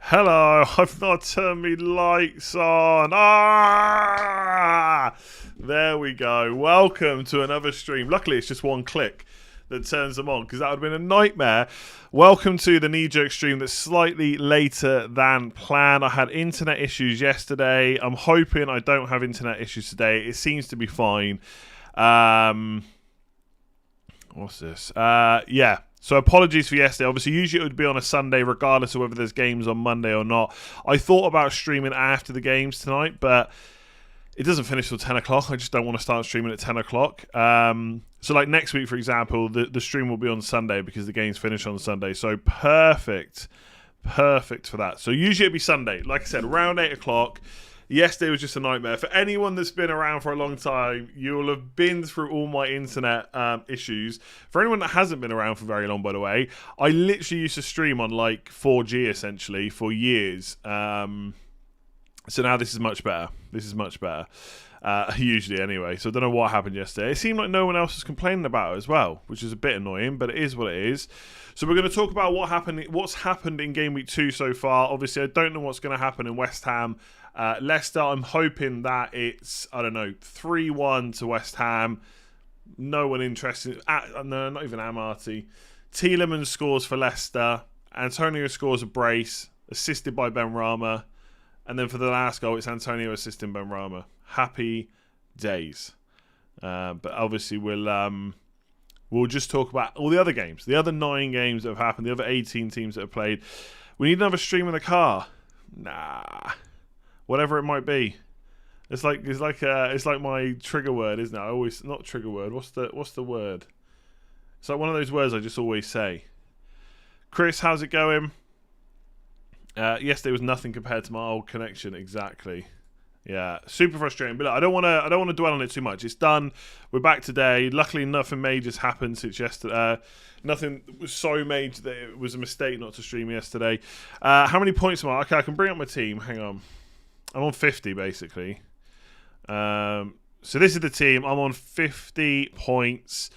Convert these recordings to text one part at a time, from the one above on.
Hello, I've not turned me lights on. Ah! There we go. Welcome to another stream. Luckily, it's just one click that turns them on, because that would have been a nightmare. Welcome to the Kneejerk stream that's slightly later than planned. I had internet issues yesterday. I'm hoping I don't have internet issues today. It seems to be fine. What's this? Yeah. So apologies for yesterday. Obviously, usually it would be on a Sunday, regardless of whether there's games on Monday or not. I thought about streaming after the games tonight, but it doesn't finish till 10 o'clock. I just don't want to start streaming at 10 o'clock. So like next week, for example, the stream will be on Sunday because the games finish on Sunday. So perfect for that. So usually it'd be Sunday. Like I said, around 8 o'clock. Yesterday was just a nightmare. For anyone that's been around for a long time, you will have been through all my internet issues. For anyone that hasn't been around for very long, by the way, I literally used to stream on like 4G essentially for years. So now this is much better. Usually anyway. So I don't know what happened yesterday. It seemed like no one else was complaining about it as well, which is a bit annoying, but it is what it is. So we're going to talk about what's happened in Game Week 2 so far. Obviously, I don't know what's going to happen in West Ham. Leicester, I'm hoping that it's, 3-1 to West Ham. No one interested. No, not even Amarty. Tielemans scores for Leicester. Antonio scores a brace, assisted by Benrahma. And then for the last goal, it's Antonio assisting Benrahma. Happy days. But obviously, we'll just talk about all the other games. The other 9 games that have happened. The other 18 teams that have played. We need another stream in the car. Nah. Whatever it might be, it's like my trigger word, isn't it? I always not trigger word. What's the word? It's like one of those words I just always say. Chris, how's it going? Yesterday was nothing compared to my old connection. Exactly. Yeah, super frustrating. But look, I don't want to dwell on it too much. It's done. We're back today. Luckily, nothing major's happened since yesterday. Nothing was so major that it was a mistake not to stream yesterday. How many points am I? Okay, I can bring up my team. Hang on. I'm on 50, basically. So this is the team. I'm on 50 points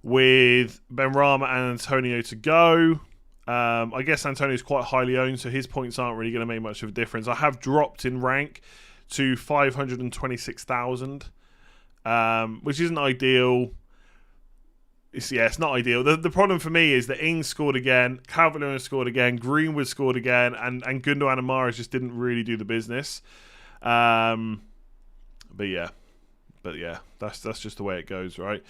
with Benrahma and Antonio to go. I guess Antonio's quite highly owned, so his points aren't really going to make much of a difference. I have dropped in rank to 526,000, which isn't ideal. It's not ideal. The problem for me is that Ings scored again, Calvert-Lewin scored again, Greenwood scored again, and Gundogan and Mahrez just didn't really do the business. But yeah, that's just the way it goes, right?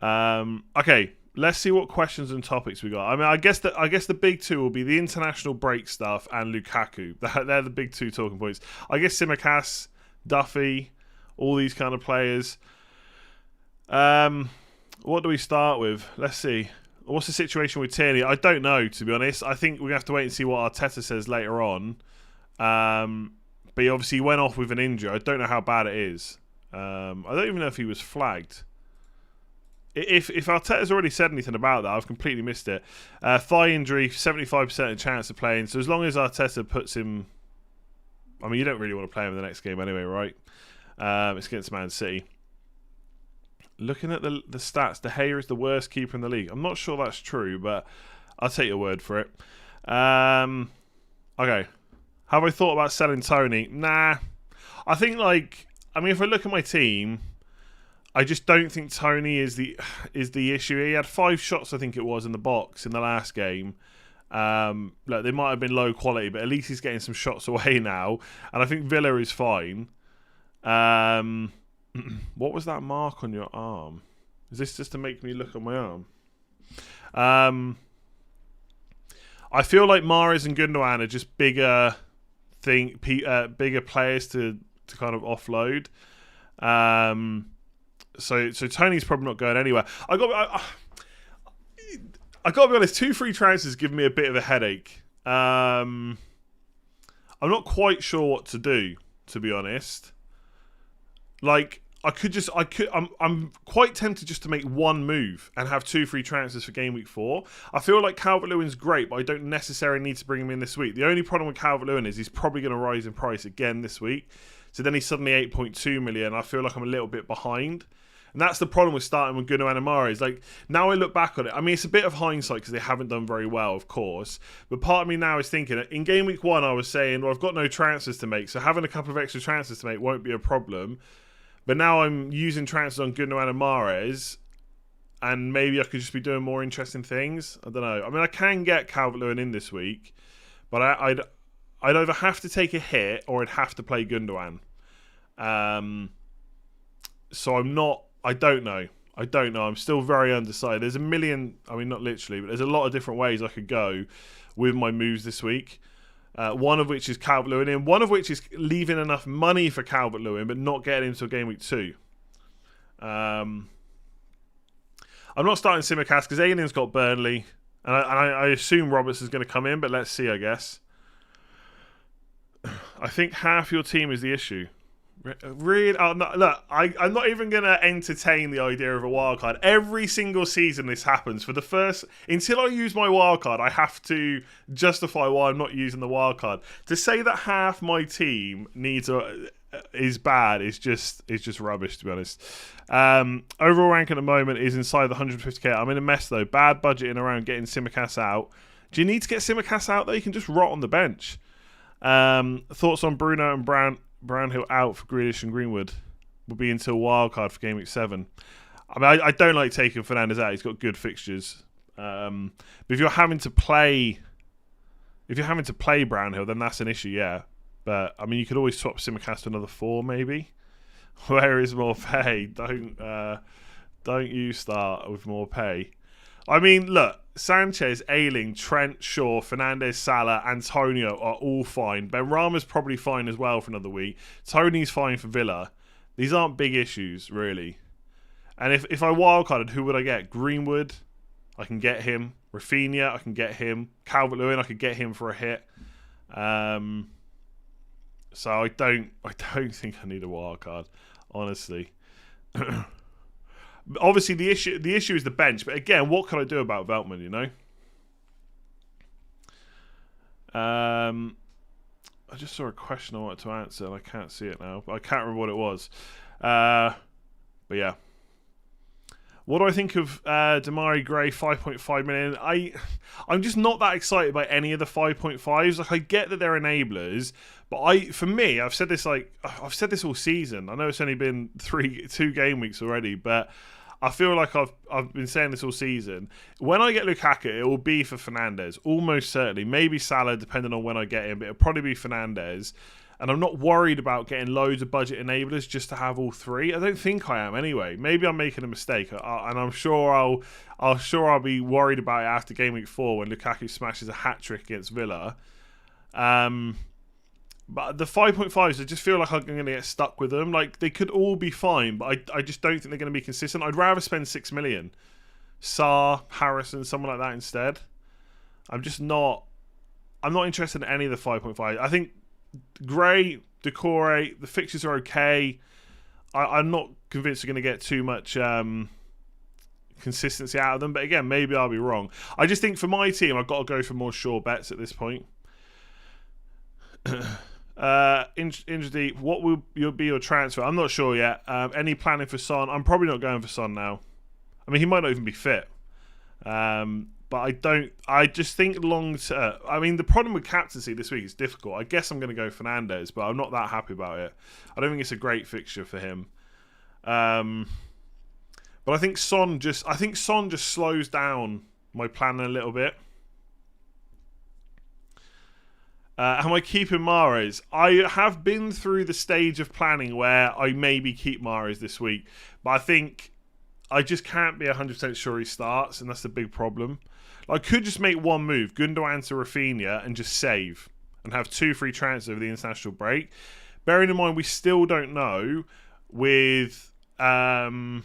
Okay, let's see what questions and topics we got. I mean, I guess the big two will be the international break stuff and Lukaku. They're the big two talking points. I guess Tsimikas, Duffy, all these kind of players. What do we start with? Let's see. What's the situation with Tierney? I don't know, to be honest. I think we're going to have to wait and see what Arteta says later on. But he obviously went off with an injury. I don't know how bad it is. I don't even know if he was flagged. If Arteta's already said anything about that, I've completely missed it. Thigh injury, 75% chance of playing. So as long as Arteta puts him... I mean, you don't really want to play him in the next game anyway, right? It's against Man City. Looking at the stats, De Gea is the worst keeper in the league. I'm not sure that's true, but I'll take your word for it. Okay. Have I thought about selling Tony? Nah. I think, if I look at my team, I just don't think Tony is the issue. He had 5 shots, I think it was, in the box in the last game. Look, they might have been low quality, but at least he's getting some shots away now. And I think Villa is fine. What was that mark on your arm? Is this just to make me look at my arm? I feel like Mahrez and Gundogan are just bigger players to kind of offload. So Tony's probably not going anywhere. I got to be honest. 2 free transfers give me a bit of a headache. I'm not quite sure what to do, to be honest. I'm quite tempted just to make one move and have 2 free transfers for Game Week 4. I feel like Calvert-Lewin's great, but I don't necessarily need to bring him in this week. The only problem with Calvert-Lewin is he's probably going to rise in price again this week. So then he's suddenly 8.2 million. I feel like I'm a little bit behind. And that's the problem with starting with Gundogan and Mahrez. Like, now I look back on it, I mean, it's a bit of hindsight because they haven't done very well, of course. But part of me now is thinking, in game week 1, I was saying, well, I've got no transfers to make, so having a couple of extra transfers to make won't be a problem. But now I'm using transfers on Gundogan and Mahrez, and maybe I could just be doing more interesting things. I don't know. I mean, I can get Calvert-Lewin in this week, but I'd either have to take a hit or I'd have to play Gundogan. So I don't know. I'm still very undecided. There's a million, I mean, not literally, but there's a lot of different ways I could go with my moves this week. One of which is Calvert-Lewin in. One of which is leaving enough money for Calvert-Lewin, but not getting him until game week 2. I'm not starting Simicast because Alien's got Burnley. And I assume Roberts is going to come in, but let's see, I guess. I think half your team is the issue. Really? Oh, no, look, I'm not even going to entertain the idea of a wildcard. Every single season this happens. Until I use my wildcard, I have to justify why I'm not using the wildcard. To say that half my team is bad is just rubbish, to be honest. Overall rank at the moment is inside the 150k. I'm in a mess, though. Bad budgeting around getting Simicast out. Do you need to get Simicast out, though? You can just rot on the bench. Thoughts on Bruno and Brownhill out for Grealish and Greenwood will be until wildcard for game week 7. I mean, I don't like taking Fernandes out. He's got good fixtures. But if you're having to play Brownhill, then that's an issue, yeah. But I mean, you could always swap Simicast to another 4, maybe. Where is more pay? Don't you start with more pay. I mean, look, Sanchez, Ayling, Trent, Shaw, Fernandes, Salah, Antonio are all fine. Benrahma's probably fine as well for another week. Tony's fine for Villa. These aren't big issues, really. And if I wildcarded, who would I get? Greenwood, I can get him. Rafinha, I can get him. Calvert-Lewin, I could get him for a hit. So I don't think I need a wildcard, honestly. Obviously, the issue is the bench. But again, what can I do about Veltman, you know? I just saw a question I wanted to answer, and I can't see it now. But I can't remember what it was. But yeah. What do I think of Damari Gray, 5.5 million? I'm just not that excited by any of the 5.5s. Like, I get that they're enablers, but for me, I've said this all season. I know it's only been 2 game weeks already, but I feel like I've been saying this all season. When I get Lukaku, it will be for Fernandes, almost certainly. Maybe Salah, depending on when I get him, but it'll probably be Fernandes. And I'm not worried about getting loads of budget enablers just to have all 3. I don't think I am anyway. Maybe I'm making a mistake, and I'm sure I'll be worried about it after game week 4 when Lukaku smashes a hat trick against Villa. But the 5.5s, I just feel like I'm going to get stuck with them. Like, they could all be fine, but I just don't think they're going to be consistent. I'd rather spend 6 million. Sarr, Harrison, someone like that instead. I'm not interested in any of the 5.5. I think Gray, Decore, the fixtures are okay. I'm not convinced we're going to get too much consistency out of them. But again, maybe I'll be wrong. I just think for my team, I've got to go for more sure bets at this point. Injury deep, what will be your transfer? I'm not sure yet. Any planning for Son? I'm probably not going for Son now. I mean, he might not even be fit. But I just think long term. I mean, the problem with captaincy this week is difficult. I guess I'm going to go Fernandes, but I'm not that happy about it. I don't think it's a great fixture for him. But I think Son just slows down my plan a little bit. Am I keeping Mahrez? I have been through the stage of planning where I maybe keep Mahrez this week, but I think I just can't be 100% sure he starts, and that's the big problem. I could just make one move, Gundogan to Rafinha, and just save and have 2 free transfers over the international break. Bearing in mind, we still don't know if players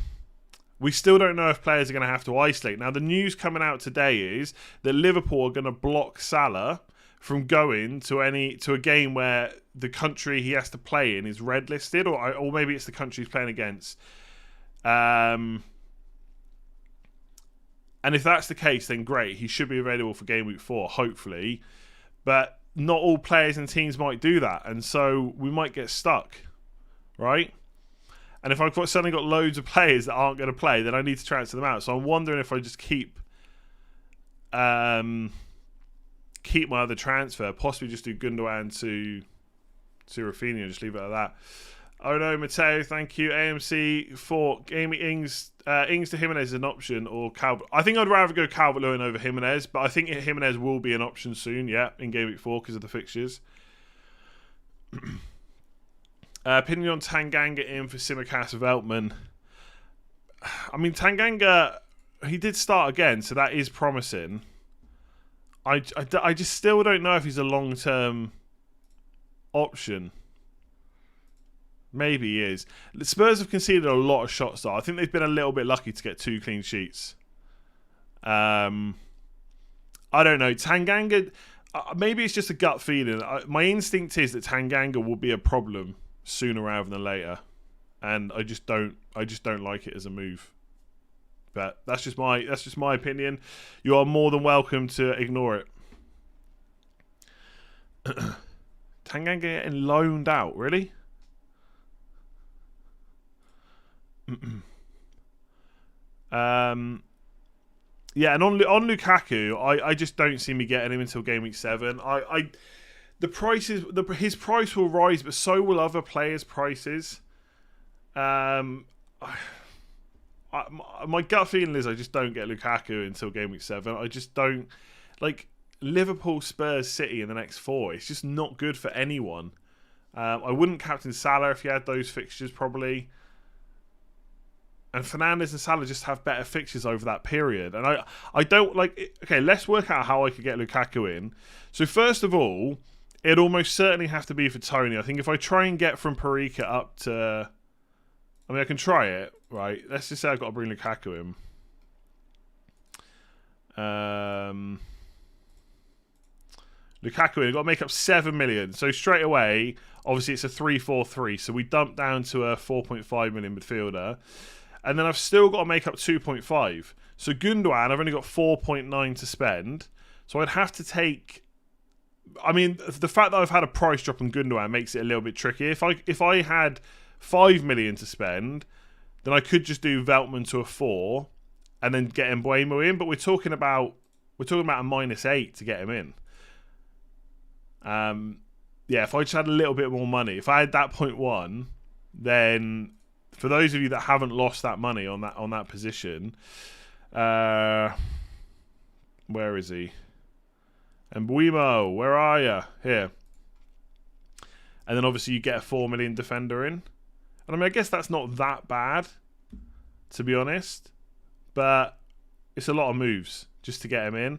are going to have to isolate. Now, the news coming out today is that Liverpool are going to block Salah from going to a game where the country he has to play in is red listed, or maybe it's the country he's playing against. And if that's the case, then great. He should be available for game week 4, hopefully. But not all players and teams might do that, and so we might get stuck, right? And if I've suddenly got loads of players that aren't going to play, then I need to transfer them out. So I'm wondering if I just keep my other transfer, possibly just do Gundogan to Rafinha and just leave it at that. Oh no, Matteo, thank you. AMC for Ings to Jimenez is an option, or Calvert. I think I'd rather go Calvert-Lewin over Jimenez, but I think Jimenez will be an option soon, in Game Week 4 because of the fixtures. Opinion on Tanganga in for Tsimikas Veltman. I mean, Tanganga, he did start again, so that is promising. I just still don't know if he's a long-term option. Maybe he is. The Spurs have conceded a lot of shots, though. I think they've been a little bit lucky to get 2 clean sheets. I don't know. Tanganga, maybe it's just a gut feeling. My instinct is that Tanganga will be a problem sooner rather than later, and I just don't like it as a move. But that's just my opinion. You are more than welcome to ignore it. Tanganga getting loaned out, really? Yeah, and on Lukaku, I just don't see me getting him until Game Week 7. His price will rise, but so will other players' prices. My gut feeling is I just don't get Lukaku until Game Week 7. I just don't like Liverpool, Spurs, City in the next 4. It's just not good for anyone. I wouldn't captain Salah if he had those fixtures, probably. And Fernandes and Salah just have better fixtures over that period. And I don't like... Okay, let's work out how I could get Lukaku in. So first of all, it'd almost certainly have to be for Tony. I think if I try and get from Parika up to... I mean, I can try it, right? Let's just say I've got to bring Lukaku in. Lukaku in, I've got to make up 7 million. So straight away, obviously it's a 3-4-3. So we dump down to a 4.5 million midfielder. And then I've still got to make up 2.5. So Gundogan, I've only got 4.9 to spend. So I'd have to take... I mean, the fact that I've had a price drop on Gundogan makes it a little bit tricky. If I had 5 million to spend, then I could just do Veltman to a 4 and then get Mbeumo in. But we're talking about a -8 to get him in. If I just had a little bit more money, if I had that 0.1, then... For those of you that haven't lost that money on that position, where is he? And Mbeumo, where are you? Here. And then obviously you get a 4 million defender in. And I mean, I guess that's not that bad, to be honest. But it's a lot of moves just to get him in.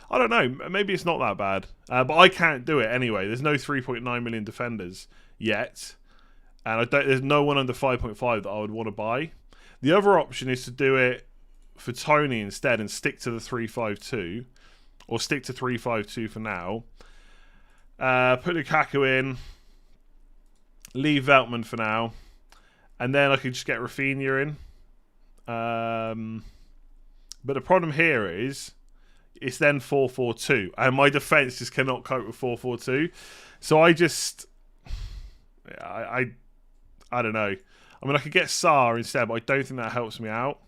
I don't know. Maybe it's not that bad. But I can't do it anyway. There's no 3.9 million defenders yet. And there's no one under 5.5 that I would want to buy. The other option is to do it for Tony instead and stick to the 3-5-2. Or stick to 3-5-2 for now. Put Lukaku in. Leave Veltman for now. And then I could just get Rafinha in. But the problem here is it's then 4-4-2. And my defence just cannot cope with 4-4-2. So I just... I don't know. I mean, I could get Sarr instead, but I don't think that helps me out.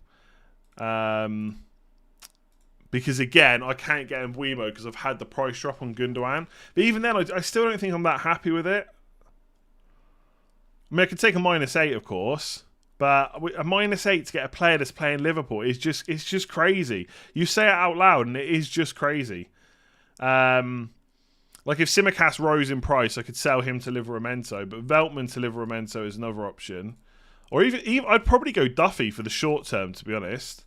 Because, again, I can't get Mbeumo because I've had the price drop on Gundogan. But even then, I still don't think I'm that happy with it. I mean, I could take a -8, of course. But a -8 to get a player that's playing Liverpool it's just crazy. You say it out loud, and it is just crazy. Like if Tsimikas rose in price, I could sell him to Livramento, but Veltman to Livramento is another option. Or even I'd probably go Duffy for the short term, to be honest,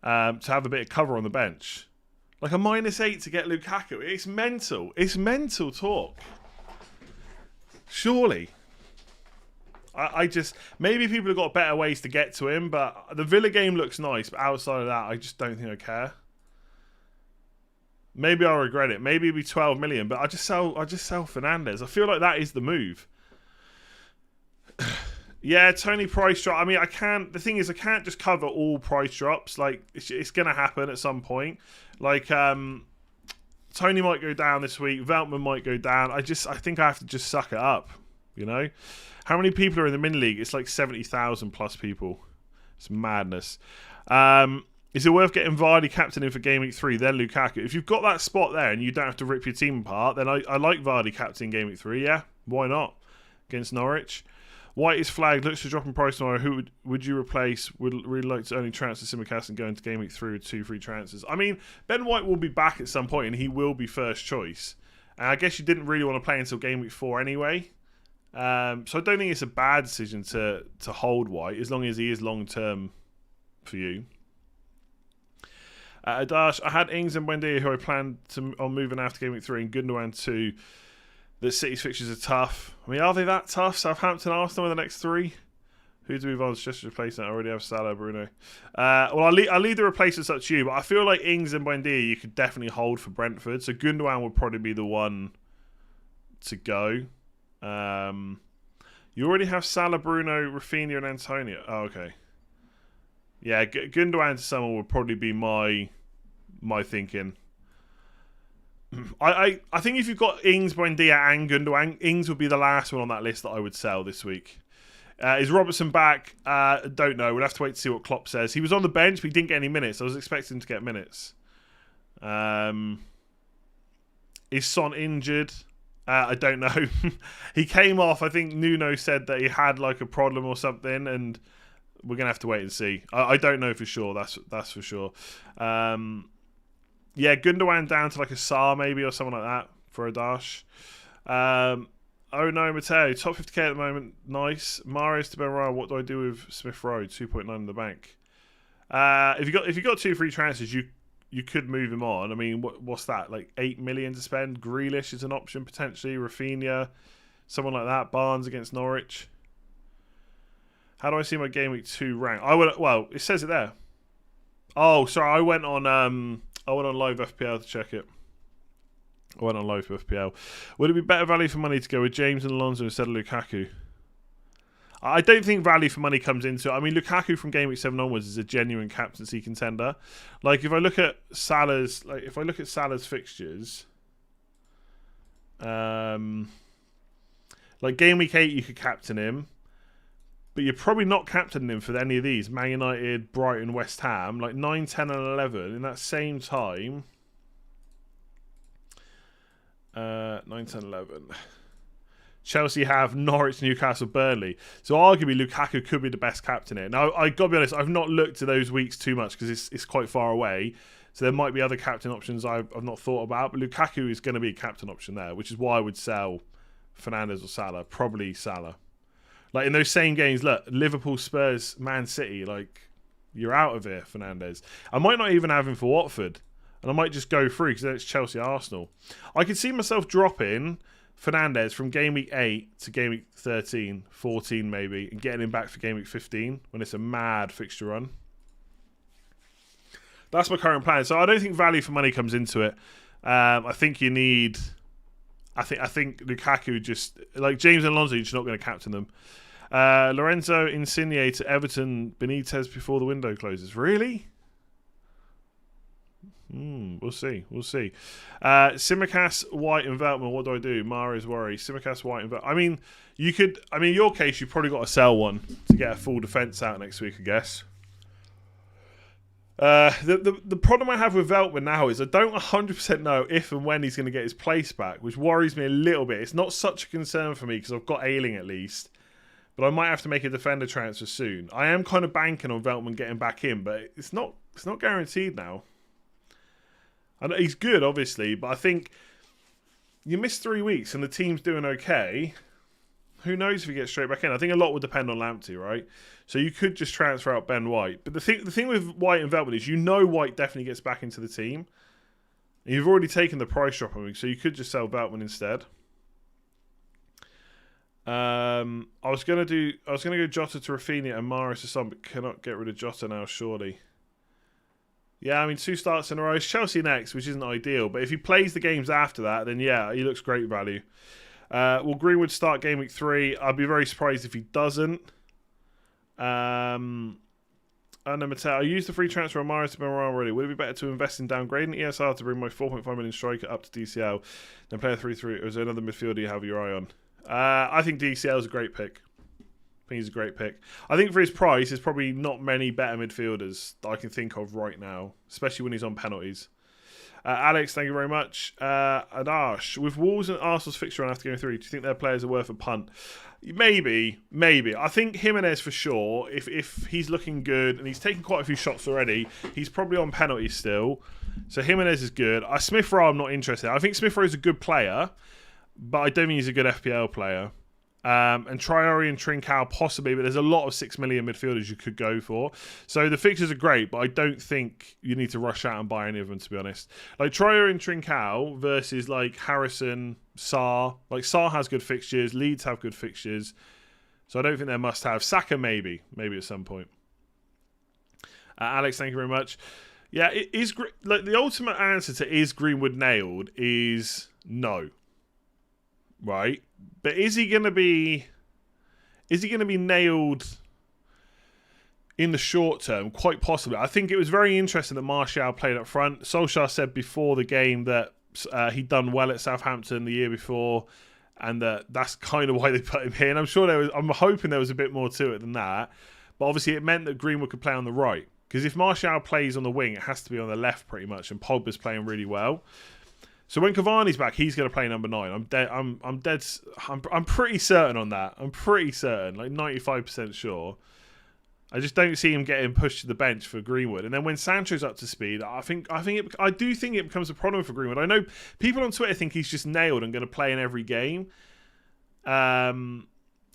to have a bit of cover on the bench. Like a -8 to get Lukaku, it's mental. It's mental talk. Surely. I just maybe people have got better ways to get to him, but the Villa game looks nice. But outside of that, I just don't think I care. Maybe I'll regret it. Maybe it'll be 12 million, but I just sell Fernandes. I feel like that is the move. Yeah, Tony price drop. I mean, the thing is, I can't just cover all price drops. Like, it's going to happen at some point. Like, Tony might go down this week. Veltman might go down. I think I have to just suck it up. You know, how many people are in the mini league? It's like 70,000 plus people. It's madness. Is it worth getting Vardy captaining for Game Week 3, then Lukaku? If you've got that spot there and you don't have to rip your team apart, then I like Vardy captaining Game Week 3. Yeah, why not? Against Norwich. White is flagged, looks to drop in price tomorrow. Who would you replace? Would really like to only transfer Simicast and go into Game Week 3 with 2 free transfers. I mean, Ben White will be back at some point and he will be first choice. And I guess you didn't really want to play until Game Week 4 anyway. So I don't think it's a bad decision to hold White as long as he is long term for you. Adash, I had Ings and Buendia who I planned on moving after Game Week 3 and Gundogan 2. The City's fixtures are tough. I mean, are they that tough? Southampton, Arsenal in the next 3? Who do we move on? Just replace that. I already have Salah, Bruno. Well, I'll leave the replacements up to you, but I feel like Ings and Buendia you could definitely hold for Brentford. So Gundogan would probably be the one to go. You already have Salah, Bruno, Rafinha, and Antonio. Oh, okay. Yeah, Gundogan to someone would probably be my thinking. I think if you've got Ings, Buendia, and Gundogan, Ings would be the last one on that list that I would sell this week. Is Robertson back? Don't know. We'll have to wait to see what Klopp says. He was on the bench, but he didn't get any minutes. I was expecting him to get minutes. Is Son injured? I don't know. He came off. I think Nuno said that he had like a problem or something, and we're gonna have to wait and see. I don't know for sure. That's for sure. Yeah, Gundogan down to like a Saar maybe or something like that for a dash. Oh no, Matteo, top 50k at the moment. Nice. Mahrez to Ben Ryan. What do I do with Smith Rowe? 2.9 in the bank. If you got 2 free transfers, you could move him on. I mean, what's that? Like 8 million to spend. Grealish is an option potentially. Rafinha, someone like that. Barnes against Norwich. How do I see my Game Week 2 rank? Well, it says it there. Oh, sorry, I went on Live FPL to check it. I went on Live FPL. Would it be better value for money to go with James and Alonso instead of Lukaku? I don't think value for money comes into it. I mean, Lukaku from Game Week 7 onwards is a genuine captaincy contender. Like, if I look at Salah's fixtures, like Game Week 8, you could captain him. But you're probably not captaining him for any of these. Man United, Brighton, West Ham. Like 9, 10 and 11 in that same time. 9, 10, 11. Chelsea have Norwich, Newcastle, Burnley. So arguably Lukaku could be the best captain here. Now, I got to be honest, I've not looked at those weeks too much because it's quite far away. So there might be other captain options I've not thought about. But Lukaku is going to be a captain option there, which is why I would sell Fernandes or Salah. Probably Salah. Like in those same games, look, Liverpool, Spurs, Man City, like you're out of here, Fernandes. I might not even have him for Watford, and I might just go through because then it's Chelsea, Arsenal. I could see myself dropping Fernandes from Game Week 8 to Game Week 13, 14 maybe, and getting him back for Game Week 15 when it's a mad fixture run. That's my current plan. So I don't think value for money comes into it. I think you need. I think Lukaku just like James and Alonso. You're just not going to captain them. Lorenzo Insigne to Everton. Benitez before the window closes. Really? We'll see. Simicast, White, and Veltman. What do I do? Mahrez worry. Simicast, White, and Veltman. I mean, you could. I mean, in your case, you've probably got to sell one to get a full defence out next week, I guess. The problem I have with Veltman now is I don't 100% know if and when he's going to get his place back, which worries me a little bit. It's not such a concern for me because I've got Ayling at least, but I might have to make a defender transfer soon. I am kind of banking on Veltman getting back in, but it's not guaranteed now. I know he's good, obviously, but I think you miss 3 weeks and the team's doing okay. Who knows if he gets straight back in? I think a lot will depend on Lamptey, right? So you could just transfer out Ben White. But the thing with White and Veltman is White definitely gets back into the team. And you've already taken the price drop on him, so you could just sell Veltman instead. I was gonna go Jota to Rafinha and Mahrez to Son, but cannot get rid of Jota now, surely. Yeah, I mean 2 starts in a row. It's Chelsea next, which isn't ideal. But if he plays the games after that, then yeah, he looks great value. Will Greenwood start Game Week 3? I'd be very surprised if he doesn't. And then Mateo, I used the free transfer on Mahrez to Ben Ryan already. Would it be better to invest in downgrading ESR to bring my 4.5 million striker up to DCL than play a 3-3? Or is there another midfielder you have your eye on? I think DCL is a great pick. I think he's a great pick. I think for his price, there's probably not many better midfielders that I can think of right now, especially when he's on penalties. Alex, thank you very much. Adash, with Wolves and Arsenal's fixture on after going through, do you think their players are worth a punt? Maybe. I think Jimenez for sure, if he's looking good, and he's taken quite a few shots already, he's probably on penalties still. So Jimenez is good. Smith Rowe, I'm not interested. I think Smith Rowe is a good player, but I don't think he's a good FPL player. And Traore and Trincao possibly, but there's a lot of 6 million midfielders you could go for. So the fixtures are great, but I don't think you need to rush out and buy any of them, to be honest. Like Traore and Trincao versus like Harrison, Sarr. Like Sarr has good fixtures, Leeds have good fixtures. So I don't think they're must-have. Saka maybe at some point. Alex, thank you very much. Yeah, like the ultimate answer to is Greenwood nailed is no. Right? But is he going to be nailed in the short term? Quite possibly. I think it was very interesting that Martial played up front. Solskjaer said before the game that he'd done well at Southampton the year before, and that's kind of why they put him here. And I'm hoping there was a bit more to it than that. But obviously it meant that Greenwood could play on the right. Because if Martial plays on the wing, it has to be on the left pretty much, and Pogba's playing really well. So when Cavani's back, he's going to play number 9. I'm pretty certain on that. I'm pretty certain, like 95% sure. I just don't see him getting pushed to the bench for Greenwood. And then when Sancho's up to speed, I do think it becomes a problem for Greenwood. I know people on Twitter think he's just nailed and going to play in every game, and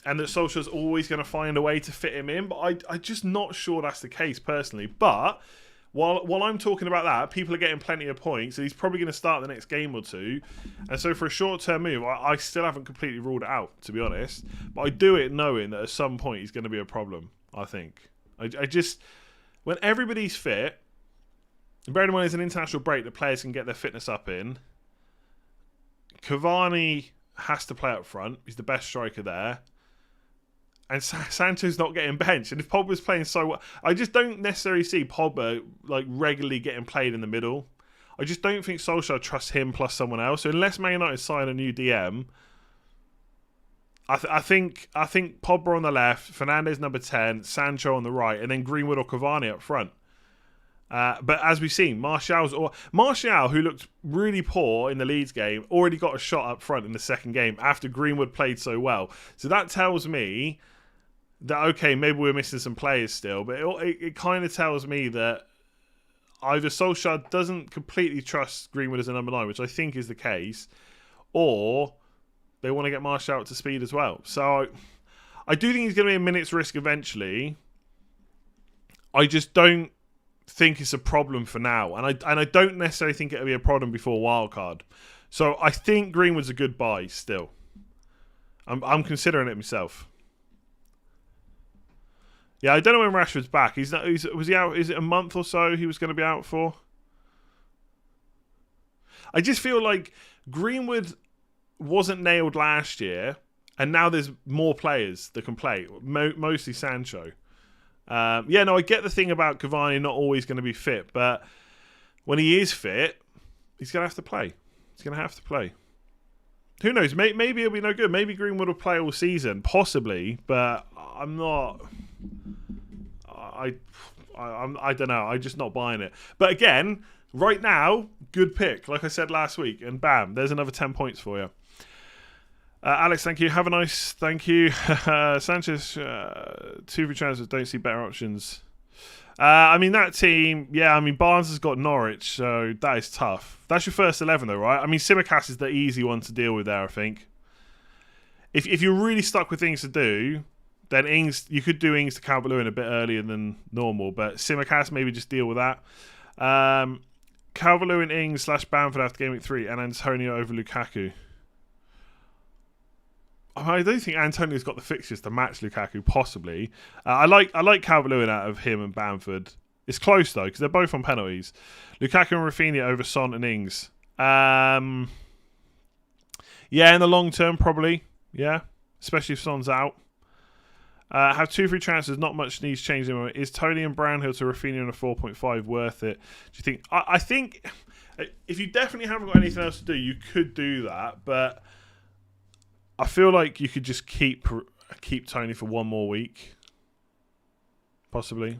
that Solskjaer's always going to find a way to fit him in. But I'm just not sure that's the case personally. But While I'm talking about that, people are getting plenty of points, so he's probably going to start the next game or two. And so for a short-term move, I still haven't completely ruled it out, to be honest. But I do it knowing that at some point he's going to be a problem, I think. I just... When everybody's fit, bearing in mind there's an international break that players can get their fitness up in, Cavani has to play up front. He's the best striker there. And Sancho's not getting benched. And if Pogba's playing so well, I just don't necessarily see Pogba like regularly getting played in the middle. I just don't think Solskjaer trusts him plus someone else. So unless Man United sign a new DM, I think Pogba on the left, Fernandes number 10, Sancho on the right, and then Greenwood or Cavani up front. But as we've seen, Martial, who looked really poor in the Leeds game, already got a shot up front in the second game after Greenwood played so well. So that tells me that, okay, maybe we're missing some players still, but it kind of tells me that either Solskjaer doesn't completely trust Greenwood as a number 9, which I think is the case, or they want to get Martial up to speed as well. So I do think he's going to be a minute's risk eventually. I just don't think it's a problem for now, and I don't necessarily think it'll be a problem before wildcard. So I think Greenwood's a good buy still. I'm considering it myself. Yeah, I don't know when Rashford's back. Was he out? Is it a month or so he was going to be out for? I just feel like Greenwood wasn't nailed last year, and now there's more players that can play. Mostly Sancho. I get the thing about Cavani not always going to be fit, but when he is fit, he's going to have to play. Who knows? Maybe it'll be no good. Maybe Greenwood will play all season, possibly, but I'm not. I don't know. I'm just not buying it. But again, right now, good pick. Like I said last week, and bam, there's another 10 points for you. Alex, thank you. Have a nice. Thank you. Sanchez, 2 free transfers. Don't see better options. That team. Yeah, Barnes has got Norwich, so that is tough. That's your first 11, though, right? Tsimikas is the easy one to deal with there, I think. If you're really stuck with things to do, then you could do Ings to Calvert-Lewin a bit earlier than normal, but Tsimikas, maybe just deal with that. Calvert-Lewin, Ings / Bamford after Game Week 3, and Antonio over Lukaku. I don't think Antonio's got the fixtures to match Lukaku, possibly. I like Calvert-Lewin out of him and Bamford. It's close, though, because they're both on penalties. Lukaku and Rafinha over Son and Ings. In the long term, probably. Yeah, especially if Son's out. Have 2 free transfers, not much needs changing. Is Tony and Brownhill to Rafinha in a 4.5 worth it? Do you think? I think if you definitely haven't got anything else to do, you could do that, but I feel like you could just keep Tony for one more week, possibly.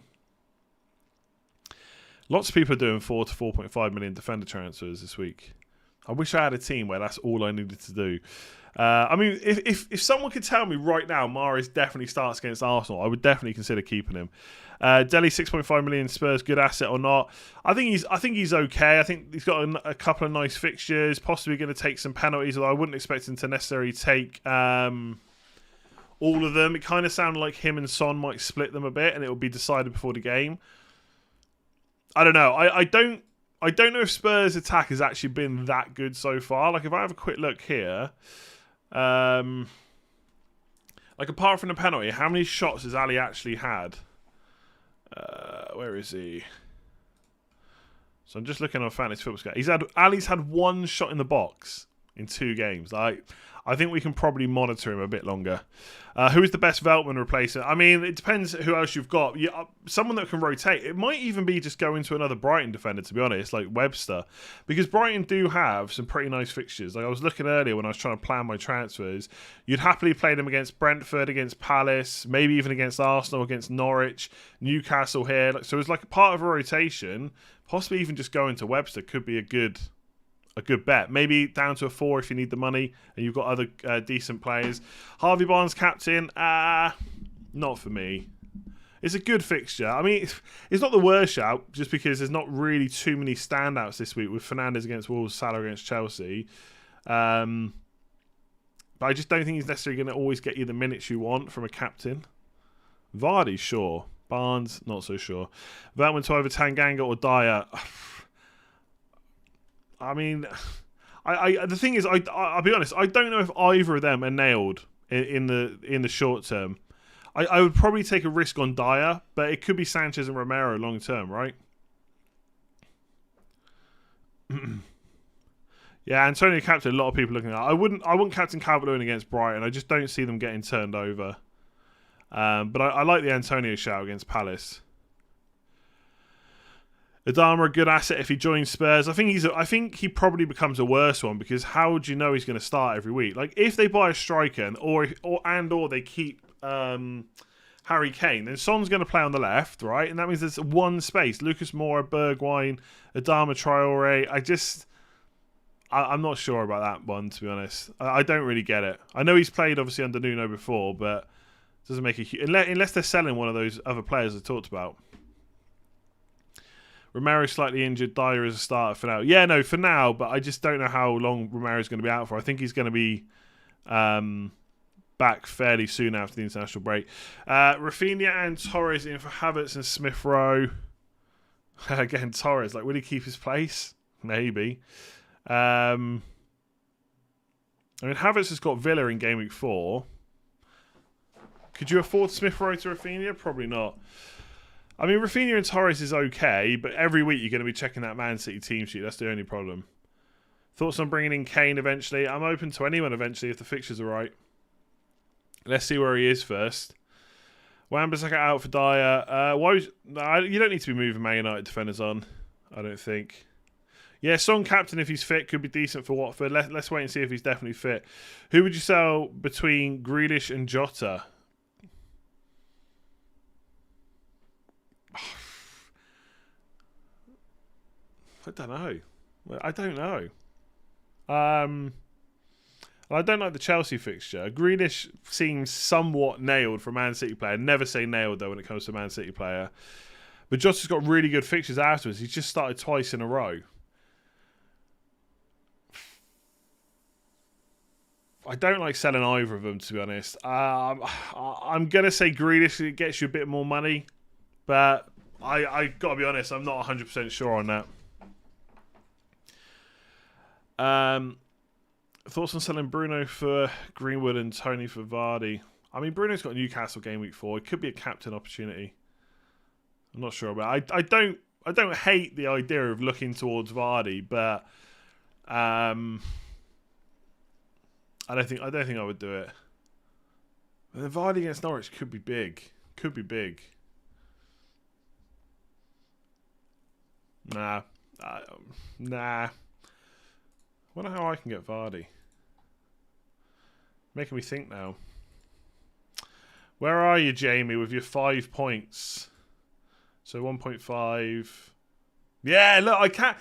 Lots of people are doing 4 to 4.5 million defender transfers this week. I wish I had a team where that's all I needed to do. I mean, if someone could tell me right now Mahrez definitely starts against Arsenal, I would definitely consider keeping him. Delhi 6.5 million Spurs, good asset or not? I think he's okay. I think he's got a couple of nice fixtures. Possibly going to take some penalties, although I wouldn't expect him to necessarily take all of them. It kind of sounded like him and Son might split them a bit, and it will be decided before the game. I don't know. I don't know if Spurs' attack has actually been that good so far. Like, if I have a quick look here, like, apart from the penalty, how many shots has Ali actually had? Where is he? So I'm just looking on Fantasy Football Scout. Ali's had one shot in the box in 2 games. I think we can probably monitor him a bit longer. Who is the best Veltman replacement? I mean, it depends who else you've got. Someone that can rotate. It might even be just go into another Brighton defender, to be honest, like Webster. Because Brighton do have some pretty nice fixtures. Like, I was looking earlier when I was trying to plan my transfers. You'd happily play them against Brentford, against Palace, maybe even against Arsenal, against Norwich, Newcastle here. So it's like a part of a rotation. Possibly even just going to Webster could be a good bet. Maybe down to a 4 if you need the money and you've got other decent players. Harvey Barnes captain, not for me. It's a good fixture. I mean, it's not the worst shout, just because there's not really too many standouts this week with Fernandes against Wolves, Salah against Chelsea. But I just don't think he's necessarily going to always get you the minutes you want from a captain. Vardy, sure. Barnes, not so sure. Veltman to either Tanganga or Dyer. I mean, the thing is, I'll be honest. I don't know if either of them are nailed in the short term. I would probably take a risk on Dyer, but it could be Sanchez and Romero long term, right? Yeah, Antonio captain. A lot of people looking at. I wouldn't captain Calvert-Lewin against Brighton. I just don't see them getting turned over. But I like the Antonio shout against Palace. Adama, a good asset if he joins Spurs. I think he probably becomes a worse one, because how would you know he's going to start every week? Like, if they buy a striker or they keep Harry Kane, then Son's going to play on the left, right? And that means there's one space. Lucas Moura, Bergwijn, Adama Traore. I'm not sure about that one, to be honest. I don't really get it. I know he's played obviously under Nuno before, but it doesn't make unless they're selling one of those other players I talked about. Romero slightly injured. Dyer is a starter for now. Yeah, no, for now, but I just don't know how long Romero's going to be out for. I think he's going to be back fairly soon after the international break. Rafinha and Torres in for Havertz and Smith Rowe. Again, Torres, like, will he keep his place? Maybe. I mean, Havertz has got Villa in Game Week 4. Could you afford Smith Rowe to Rafinha? Probably not. I mean, Rafinha and Torres is okay, but every week you're going to be checking that Man City team sheet. That's the only problem. Thoughts on bringing in Kane eventually? I'm open to anyone eventually if the fixtures are right. Let's see where he is first. Wan-Bissaka out for Dyer. You don't need to be moving Man United defenders on, I don't think. Yeah, Son captain if he's fit could be decent for Watford. Let's wait and see if he's definitely fit. Who would you sell between Grealish and Jota? I don't know. I don't like the Chelsea fixture. Grealish seems somewhat nailed for a Man City player. Never say nailed, though, when it comes to a Man City player. But Jota's got really good fixtures afterwards. He's just started twice in a row. I don't like selling either of them, to be honest. I'm going to say Grealish gets you a bit more money. But I got to be honest, I'm not 100% sure on that. Thoughts on selling Bruno for Greenwood and Tony for Vardy? I mean, Bruno's got Newcastle Game Week 4. It could be a captain opportunity. I'm not sure about it. I don't hate the idea of looking towards Vardy, but I don't think I would do it. But then Vardy against Norwich could be big. Nah. Wonder how I can get Vardy. Making me think now. Where are you, Jamie, with your 5 points? So 1.5. Yeah, look, I can't.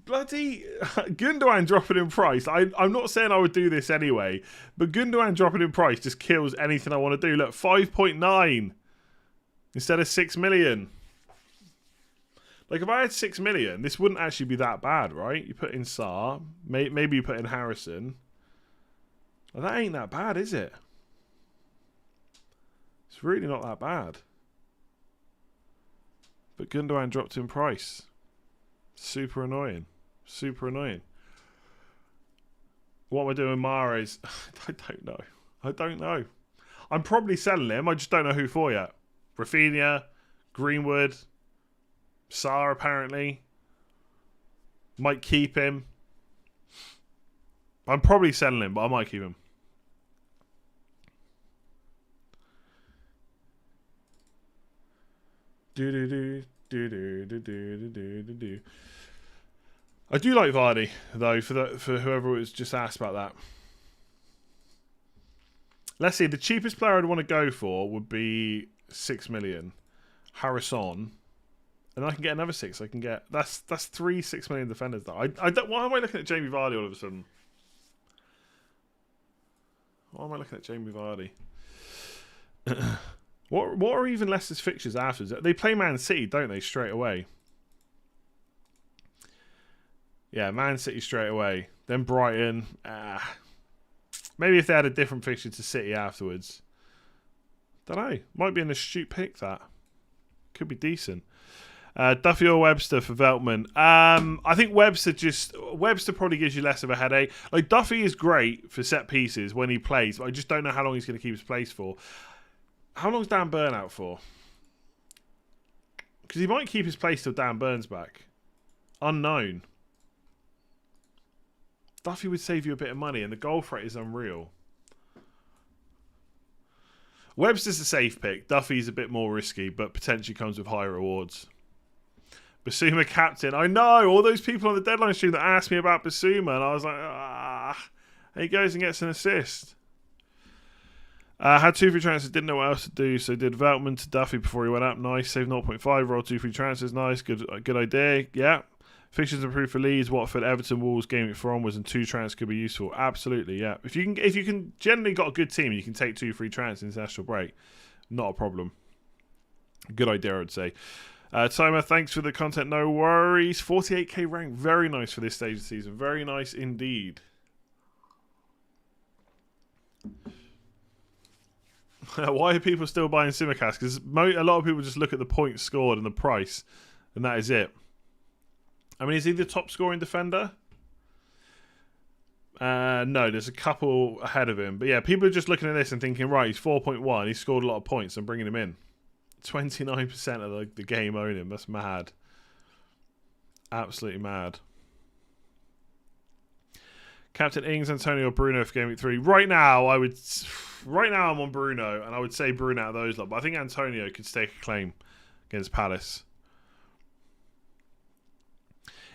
Bloody Gundogan dropping in price. I'm not saying I would do this anyway, but Gundogan dropping in price just kills anything I want to do. Look, 5.9 instead of 6 million. Like, if I had 6 million, this wouldn't actually be that bad, right? You put in Sarr. Maybe you put in Harrison. Well, that ain't that bad, is it? It's really not that bad. But Gundogan dropped in price. Super annoying. Super annoying. What am I doing with Mahrez? I don't know. I don't know. I'm probably selling him. I just don't know who for yet. Rafinha, Greenwood, Sarr apparently. Might keep him. I'm probably selling him, but I might keep him. I do like Vardy though. For whoever was just asked about that. Let's see. The cheapest player I'd want to go for would be 6 million. Harrison, and I can get another 6. I can get that's 3 6 million defenders though. I don't. Why am I looking at Jamie Vardy all of a sudden? Why am I looking at Jamie Vardy? What are even Leicester's fixtures afterwards? They play Man City, don't they, straight away? Yeah, Man City straight away. Then Brighton. Maybe if they had a different fixture to City afterwards. Don't know. Might be an astute pick, that. Could be decent. Duffy or Webster for Veltman. I think Webster probably gives you less of a headache. Like, Duffy is great for set pieces when he plays, but I just don't know how long he's going to keep his place for. How long is Dan Burn out for? Because he might keep his place till Dan Burn's back. Unknown. Duffy would save you a bit of money, and the goal threat is unreal. Webster's a safe pick. Duffy's a bit more risky, but potentially comes with higher rewards. Basuma captain. I know, all those people on the deadline stream that asked me about Basuma, and I was like, and he goes and gets an assist. Had 2 free transfers, didn't know what else to do, so did Veltman to Duffy before he went up. Nice, saved 0.5, rolled 2 free transfers, nice, good idea, yeah. Fixtures improved for Leeds, Watford, Everton, Wolves, Gameweek 4 onwards, and 2 transfers could be useful. Absolutely, yeah. If you can generally got a good team, you can take 2 free transfers in international break. Not a problem. Good idea, I would say. Timer, thanks for the content, no worries. 48k rank, very nice for this stage of the season. Very nice indeed. Why are people still buying Simicast? Because a lot of people just look at the points scored and the price, and that is it. I mean, is he the top scoring defender? No, there's a couple ahead of him. But yeah, people are just looking at this and thinking, right, he's 4.1. He's scored a lot of points. I'm bringing him in. 29% of the game own him. That's mad. Absolutely mad. Captain Ings, Antonio, or Bruno for Game Week 3. Right now, I'm on Bruno, and I would say Bruno out of those lot. But I think Antonio could stake a claim against Palace.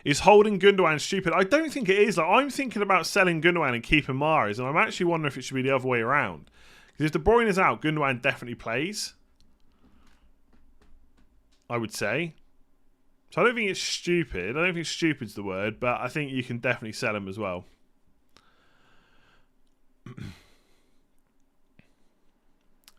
Is holding Gundogan stupid? I don't think it is. Like, I'm thinking about selling Gundogan and keeping Mahrez, and I'm actually wondering if it should be the other way around. Because if De Bruyne is out, Gundogan definitely plays. I would say. So I don't think it's stupid. I don't think stupid's the word, but I think you can definitely sell him as well.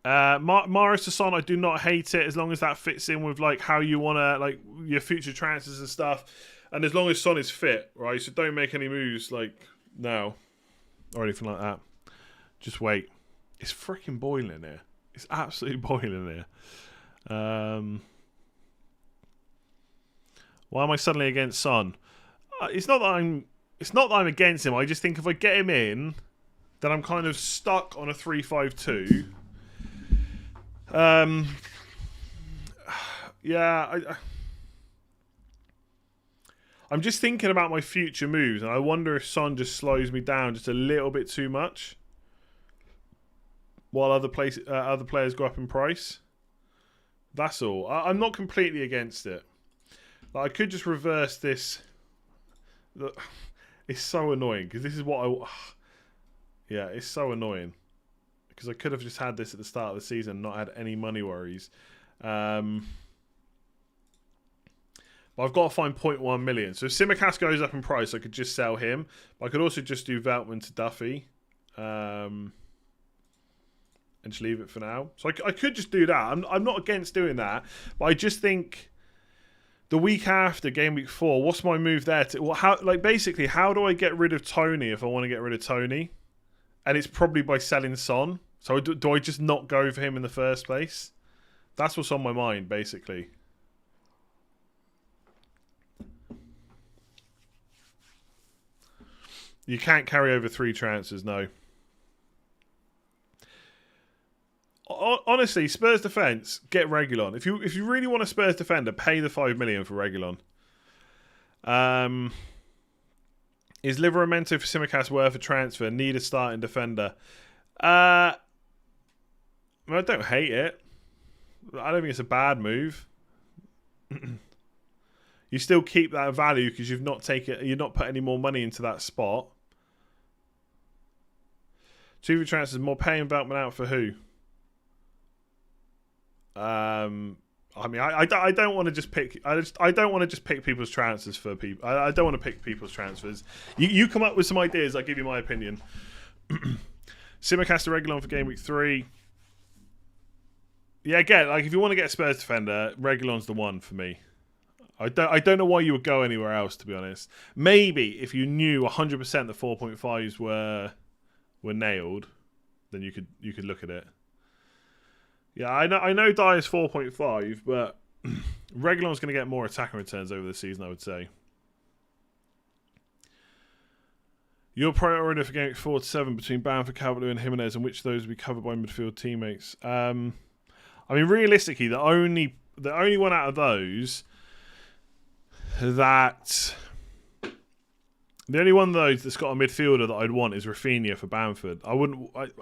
Mahrez to Son, I do not hate it as long as that fits in with like how you want to, like, your future transfers and stuff. And as long as Son is fit, right? So don't make any moves like now or anything like that. Just wait. It's freaking boiling in here. It's absolutely boiling in here. Why am I suddenly against Son? It's not that I'm against him. I just think if I get him in, then I'm kind of stuck on a 3-5-2. Yeah, I'm just thinking about my future moves, and I wonder if Son just slows me down just a little bit too much, while other players go up in price. That's all. I'm not completely against it. Like, I could just reverse this. It's so annoying because this is what I. Yeah, it's so annoying. because I could have just had this at the start of the season and not had any money worries. But I've got to find 0.1 million. So if Simicast goes up in price, I could just sell him. But I could also just do Veltman to Duffy. And just leave it for now. So I could just do that. I'm not against doing that. But I just think the week after, game week 4, what's my move there? Basically, how do I get rid of Tony if I want to get rid of Tony? And it's probably by selling Son. So do I just not go for him in the first place? That's what's on my mind, basically. You can't carry over 3 transfers, no. Honestly, Spurs defence, get Reguilon. If you really want a Spurs defender, pay the 5 million for Reguilon. Is Livramento for Simicast worth a transfer? Need a starting defender? I don't hate it. I don't think it's a bad move. You still keep that value because you're not put any more money into that spot. 2 transfers, more paying Veltman out for who? I don't want to just pick. I don't want to just pick people's transfers for people. I don't want to pick people's transfers. You come up with some ideas. I'll give you my opinion. Simicast Reguilon for game week 3. Yeah, again, like if you want to get a Spurs defender, Reguilon's the one for me. I don't know why you would go anywhere else, to be honest. Maybe if you knew 100% the 4.5s were nailed, then you could look at it. Yeah, I know Dyer's 4.5, but Reguilon's going to get more attacking returns over the season, I would say. Your priority for game 4 to 7 between Bamford, Calvert-Lewin and Jimenez, and which of those will be covered by midfield teammates? I mean, realistically, the only one out of those the only one of those that's got a midfielder that I'd want is Rafinha for Bamford. I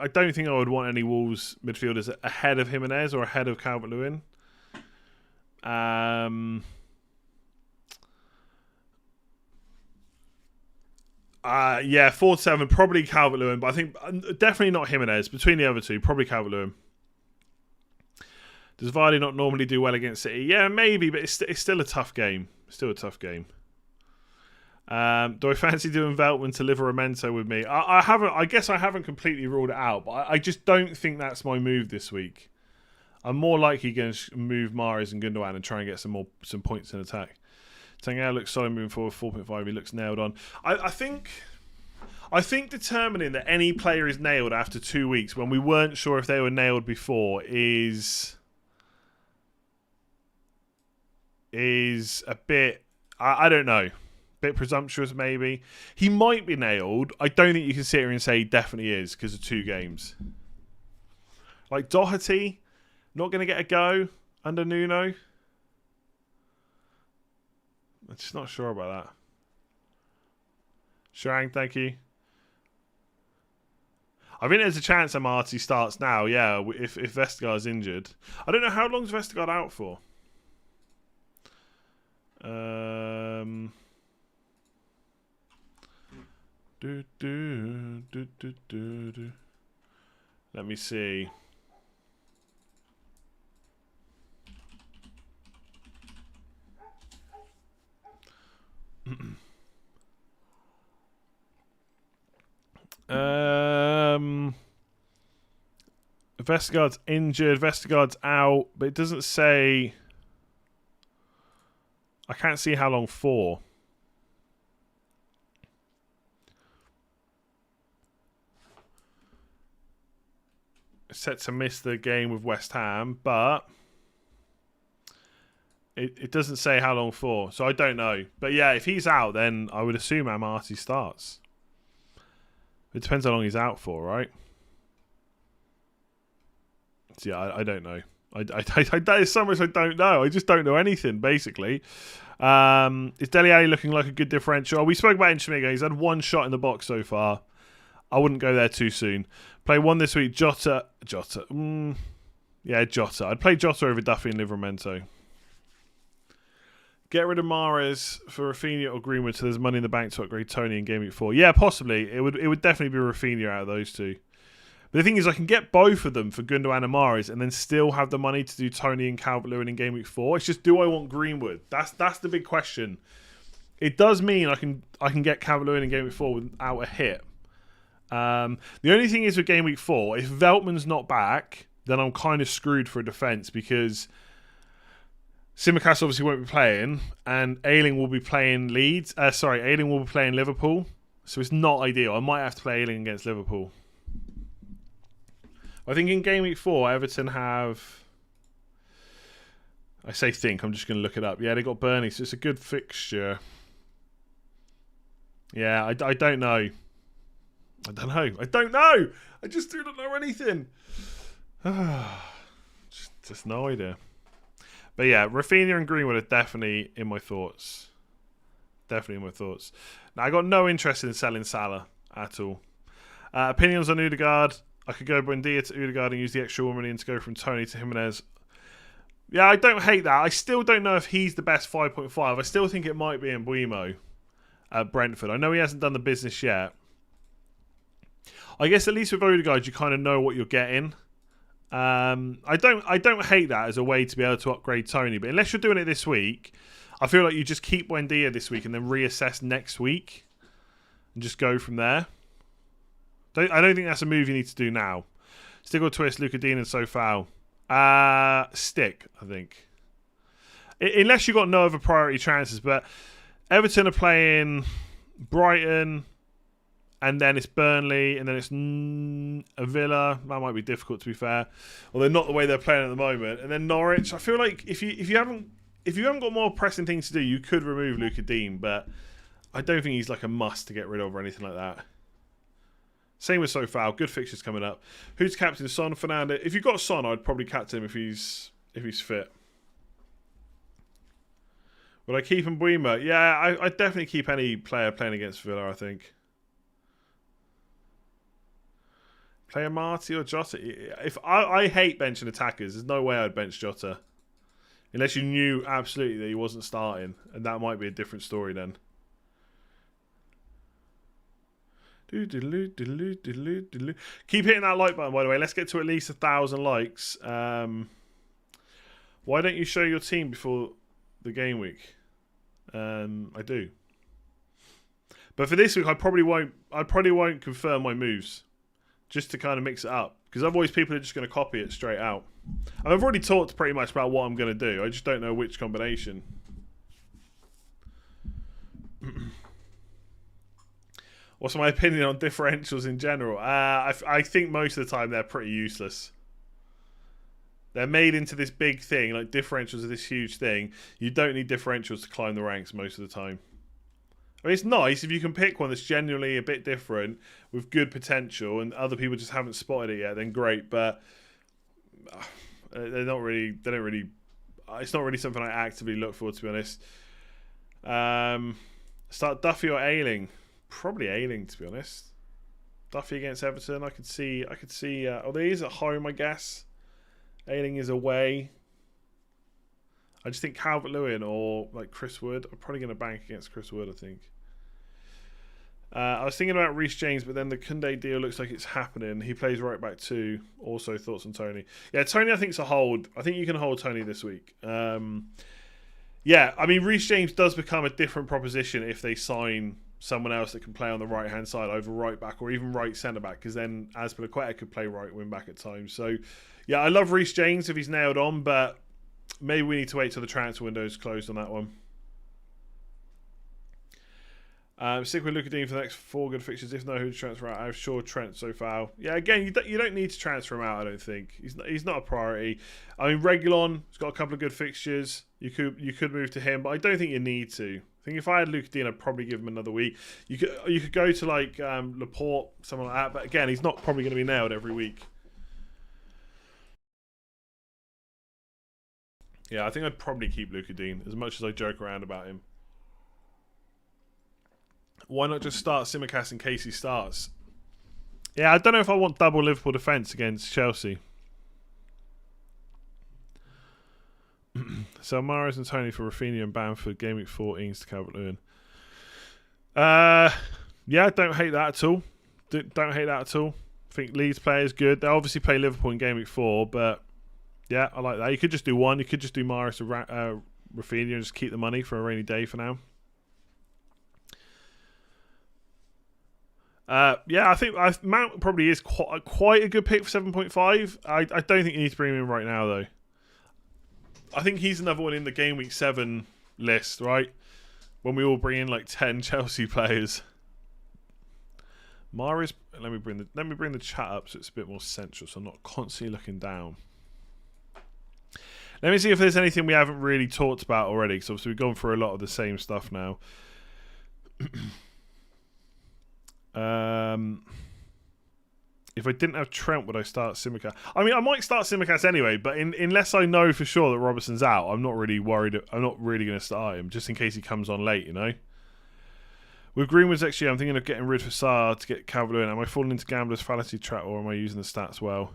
don't think I would want any Wolves midfielders ahead of Jimenez or ahead of Calvert-Lewin. Yeah, 4 to 7, probably Calvert-Lewin, but I think definitely not Jimenez. Between the other two, probably Calvert-Lewin. Does Vardy not normally do well against City? Yeah, maybe, but it's still a tough game. Still a tough game. Do I fancy doing Veltman to Livramento with me? I haven't. I guess I haven't completely ruled it out, but I just don't think that's my move this week. I'm more likely going to move Mahrez and Gundogan and try and get some points in attack. Tanguy looks solid moving forward, 4.5. He looks nailed on. I think determining that any player is nailed after 2 weeks when we weren't sure if they were nailed before is a bit. I don't know. Bit presumptuous, maybe. He might be nailed. I don't think you can sit here and say he definitely is because of 2 games. Like Doherty, not going to get a go under Nuno. I'm just not sure about that. Sharang, thank you. I think there's a chance that Marty starts now, yeah, if Vestergaard's injured. I don't know, how long's Vestergaard out for? Let me see. Vestergaard's injured. Vestergaard's out, but it doesn't say. I can't see how long for. Set to miss the game with West Ham, but it doesn't say how long for, so I don't know. But yeah, if he's out, then I would assume Amarty starts. It depends how long he's out for, right? So yeah, I don't know. That is so much I don't know. I just don't know anything, basically. Is Dele Alli looking like a good differential? We spoke about Inchimiga. He's had 1 shot in the box so far. I wouldn't go there too soon. Play 1 this week. Jota. Yeah, Jota. I'd play Jota over Duffy and Livramento. Get rid of Mahrez for Rafinha or Greenwood so there's money in the bank to upgrade Tony in Game Week 4. Yeah, possibly. It would definitely be Rafinha out of those two. But the thing is, I can get both of them for Gundogan and Mahrez and then still have the money to do Tony and Calvert-Lewin in Game Week 4. It's just, do I want Greenwood? That's the big question. It does mean I can get Calvert-Lewin in Game Week 4 without a hit. The only thing is with Game Week 4, if Veltman's not back, then I'm kind of screwed for a defence because Tsimikas obviously won't be playing and Ayling will be playing Leeds. Ayling will be playing Liverpool. So it's not ideal. I might have to play Ayling against Liverpool. I think in Game Week 4, Everton have... I'm just going to look it up. Yeah, they got Burnley, so it's a good fixture. Yeah, I don't know. I don't know. I just do not know anything. just no idea. But yeah, Rafinha and Greenwood are definitely in my thoughts. Definitely in my thoughts. Now, I got no interest in selling Salah at all. Opinions on Odegaard. I could go Buendia to Odegaard and use the extra money and to go from Tony to Jimenez. Yeah, I don't hate that. I still don't know if he's the best 5.5. I still think it might be Mbuimo at Brentford. I know he hasn't done the business yet. I guess at least with Odegaard, you kind of know what you're getting. I don't hate that as a way to be able to upgrade Tony, but unless you're doing it this week, I feel like you just keep Buendia this week and then reassess next week and just go from there. I don't think that's a move you need to do now. Stick or twist, Luca Dean and Sofao. Stick, I think. Unless you've got no other priority chances, but Everton are playing Brighton, and then it's Burnley, and then it's a Villa. That might be difficult, to be fair. Although not the way they're playing at the moment. And then Norwich. I feel like if you haven't got more pressing things to do, you could remove Luca Dean, but I don't think he's like a must to get rid of or anything like that. Same with Sofao. Good fixtures coming up. Who's captain? Son, Fernando. If you've got Son, I'd probably captain him if he's fit. Would I keep Mbuimo? Yeah, I'd definitely keep any player playing against Villa, I think. Player Marty or Jota? If I hate benching attackers. There's no way I'd bench Jota. Unless you knew absolutely that he wasn't starting. And that might be a different story then. Keep hitting that like button, by the way. Let's get to at least 1,000 likes. Why don't you show your team before the game week? I do. But for this week, I probably won't confirm my moves. Just to kind of mix it up. Because otherwise people are just going to copy it straight out. And I've already talked pretty much about what I'm going to do. I just don't know which combination. What's my opinion on differentials in general? I think most of the time they're pretty useless. They're made into this big thing. Like differentials are this huge thing. You don't need differentials to climb the ranks most of the time. I mean, it's nice if you can pick one that's genuinely a bit different with good potential and other people just haven't spotted it yet, then great. But they're not really. They don't really. It's not really something I actively look for, to be honest. Start Duffy or Ayling. Probably Ayling, to be honest. Duffy against Everton. I could see. Although he is at home, I guess. Ayling is away. I just think Calvert-Lewin or like Chris Wood. I'm probably going to bank against Chris Wood, I think. I was thinking about Reece James, but then the Koundé deal looks like it's happening. He plays right back too. Also, thoughts on Tony? Yeah, Tony I think is a hold. I think you can hold Tony this week. Yeah, I mean, Reece James does become a different proposition if they sign someone else that can play on the right-hand side over right back or even right centre-back, because then Azpilicueta could play right wing-back at times. So, yeah, I love Reece James if he's nailed on, but maybe we need to wait till the transfer window is closed on that one. Stick with Luca Dean for the next 4 good fixtures. If no, who to transfer out? I'm sure Trent so far. Yeah, again, you don't need to transfer him out, I don't think. He's not a priority. I mean, Reguilon has got a couple of good fixtures. You could move to him, but I don't think you need to. I think if I had Luca Dean, I'd probably give him another week. You could go to like Laporte, someone like that, but again, he's not probably going to be nailed every week. Yeah, I think I'd probably keep Luca Dean, as much as I joke around about him. Why not just start Tsimikas in case he starts? Yeah, I don't know if I want double Liverpool defence against Chelsea. So Mahrez and Tony for Rafinha and Bamford. Game week 4, Ings to Calvert-Lewin. Yeah, don't hate that at all. Don't hate that at all. I think Leeds player is good. They obviously play Liverpool in Game Week 4, but yeah, I like that. You could just do one. You could just do Maris or Rafinha and just keep the money for a rainy day for now. Yeah, I think Mount probably is quite a good pick for 7.5. I don't think you need to bring him in right now, though. I think he's another one in the Game Week 7 list, right? When we all bring in like 10 Chelsea players. Maris, let me bring the chat up so it's a bit more central, so I'm not constantly looking down. Let me see if there's anything we haven't really talked about already, because obviously we've gone through a lot of the same stuff now. If I didn't have Trent, would I start Tsimikas? I mean, I might start Tsimikas anyway, but unless I know for sure that Robertson's out, I'm not really worried. I'm not really going to start him, just in case he comes on late, you know? With Greenwood's next year, I'm thinking of getting rid of Sarr to get Calvert-Lewin. Am I falling into gambler's fallacy trap, or am I using the stats well?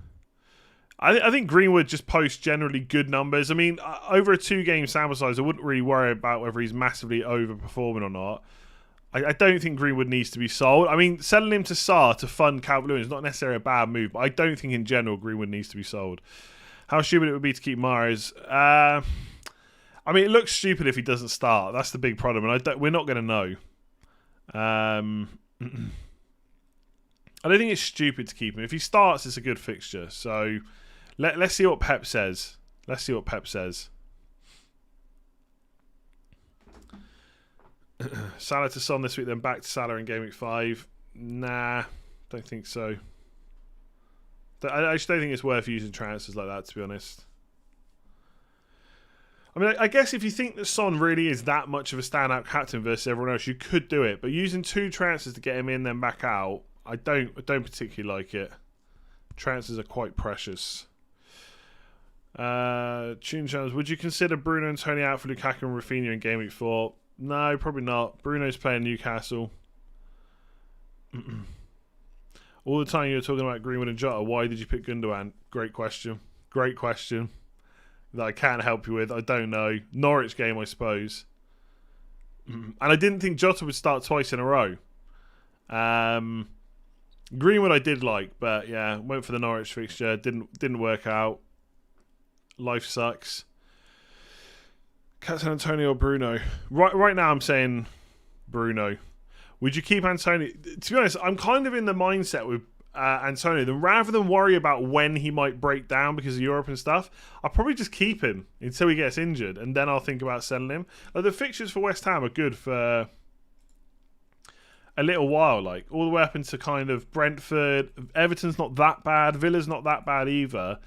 I think Greenwood just posts generally good numbers. I mean, over a 2-game sample size, I wouldn't really worry about whether he's massively overperforming or not. I don't think Greenwood needs to be sold. I mean, selling him to Sarr to fund Calvert-Lewin is not necessarily a bad move, but I don't think in general Greenwood needs to be sold. How stupid it would be to keep Mahrez. I mean, it looks stupid if he doesn't start. That's the big problem, and we're not going to know. I don't think it's stupid to keep him. If he starts, it's a good fixture. So let's see what Pep says. Let's see what Pep says. Salah to Son this week, then back to Salah in Game Week 5. Nah, don't think so. I just don't think it's worth using transfers like that, to be honest. I mean, I guess if you think that Son really is that much of a standout captain versus everyone else, you could do it. But using 2 transfers to get him in, then back out, I don't particularly like it. Transfers are quite precious. Tune Jones, would you consider Bruno and Tony out for Lukaku and Rafinha in Game Week 4? No, probably not. Bruno's playing Newcastle. All the time you were talking about Greenwood and Jota, why did you pick Gundogan? Great question. Great question. That I can't help you with. I don't know. Norwich game, I suppose. And I didn't think Jota would start twice in a row. Greenwood I did like, but yeah, went for the Norwich fixture. Didn't work out. Life sucks. San Antonio or Bruno? Right now I'm saying Bruno. Would you keep Antonio? To be honest, I'm kind of in the mindset with Antonio. Then rather than worry about when he might break down because of Europe and stuff, I'll probably just keep him until he gets injured, and then I'll think about selling him. Like, the fixtures for West Ham are good for a little while, like all the way up into kind of Brentford. Everton's not that bad. Villa's not that bad either.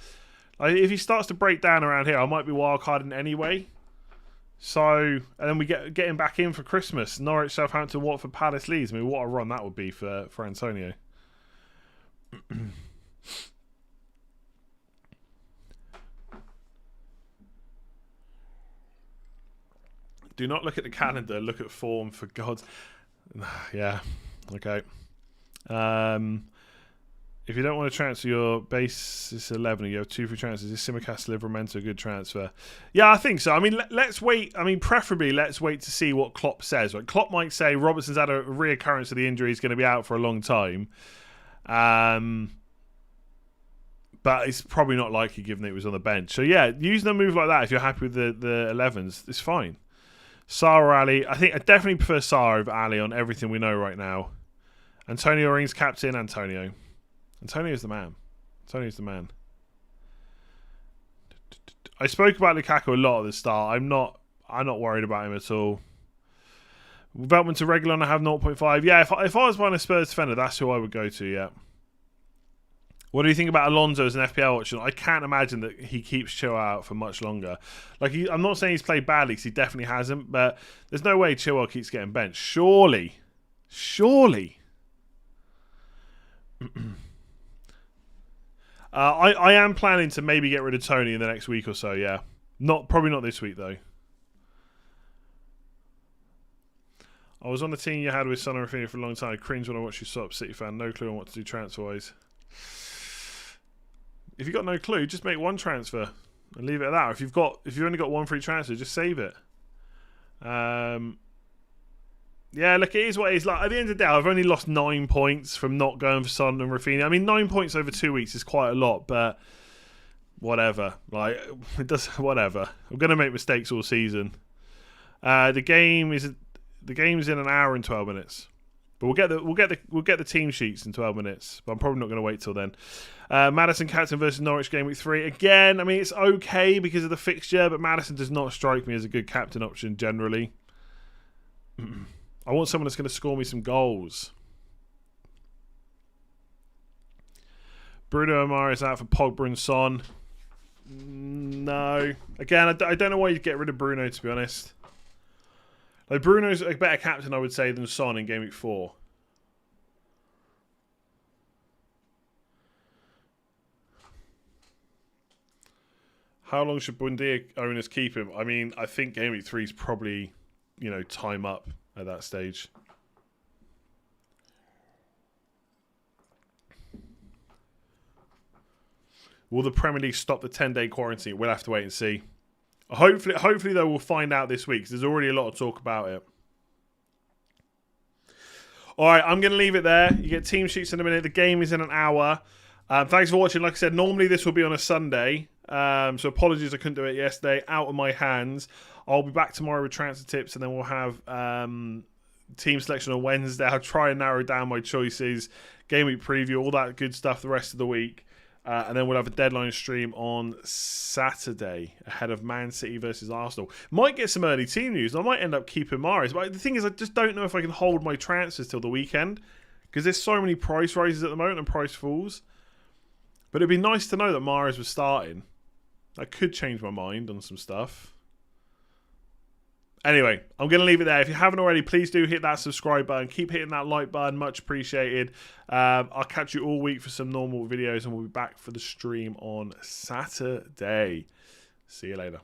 Like, if he starts to break down around here, I might be wildcarding anyway. So, and then we get him back in for Christmas. Norwich, Southampton, Watford, Palace, Leeds. I mean, what a run that would be for Antonio. Do not look at the calendar. Look at form, for God's... Yeah, okay. If you don't want to transfer your basis 11, you have 2 free transfers. Is Tsimikas Livramento a good transfer? Yeah, I think so. I mean, let's wait. I mean, preferably, let's wait to see what Klopp says. Right? Klopp might say Robertson's had a reoccurrence of the injury. He's going to be out for a long time. But it's probably not likely given that he was on the bench. So, yeah, using a move like that, if you're happy with the 11s, it's fine. Sarr or Ali. I think I definitely prefer Sarr over Ali on everything we know right now. Antonio Rings captain. Antonio's the man. Antonio's the man. I spoke about Lukaku a lot at the start. I'm not worried about him at all. Veltman to Regulon, I have 0.5. Yeah, if I was buying a Spurs defender, that's who I would go to, yeah. What do you think about Alonso as an FPL option? I can't imagine that he keeps Chilwell out for much longer. Like, I'm not saying he's played badly, because he definitely hasn't, but there's no way Chilwell keeps getting benched. Surely. I am planning to maybe get rid of Tony in the next week or so, yeah. Probably not this week, though. I was on the team you had with Son and Rafinha for a long time. I cringe when I watch you stop City fan. No clue on what to do transfer-wise. If you've got no clue, just make one transfer and leave it at that. Or if you've only got one free transfer, just save it. Yeah, look, it is what it is. Like, at the end of the day, I've only lost 9 points from not going for Son and Rafinha. I mean, 9 points over 2 weeks is quite a lot, but whatever. Like, it does. Whatever. I'm gonna make mistakes all season. The game is in an hour and 12 minutes, but we'll get the team sheets in 12 minutes. But I'm probably not going to wait till then. Maddison captain versus Norwich game week 3 again. I mean, it's okay because of the fixture, but Maddison does not strike me as a good captain option generally. I want someone that's going to score me some goals. Bruno Amari is out for Pogba and Son. No. Again, I don't know why you'd get rid of Bruno, to be honest. Like, Bruno's a better captain, I would say, than Son in Game Week 4. How long should Buendia owners keep him? I mean, I think Game Week 3 is probably, time up at that stage. Will the Premier League stop the 10-day quarantine? We'll have to wait and see. Hopefully, though, we'll find out this week, because there's already a lot of talk about it. All right, I'm going to leave it there. You get team sheets in a minute. The game is in an hour. Thanks for watching. Like I said, normally this will be on a Sunday. So apologies I couldn't do it yesterday. Out of my hands. I'll be back tomorrow with transfer tips, and then we'll have team selection on Wednesday. I'll try and narrow down my choices. Game week preview, all that good stuff the rest of the week. And then we'll have a deadline stream on Saturday ahead of Man City versus Arsenal. Might get some early team news. I might end up keeping Mahrez. But the thing is, I just don't know if I can hold my transfers till the weekend, because there's so many price rises at the moment and price falls. But it'd be nice to know that Mahrez was starting. That could change my mind on some stuff. Anyway, I'm going to leave it there. If you haven't already, please do hit that subscribe button. Keep hitting that like button. Much appreciated. I'll catch you all week for some normal videos, and we'll be back for the stream on Saturday. See you later.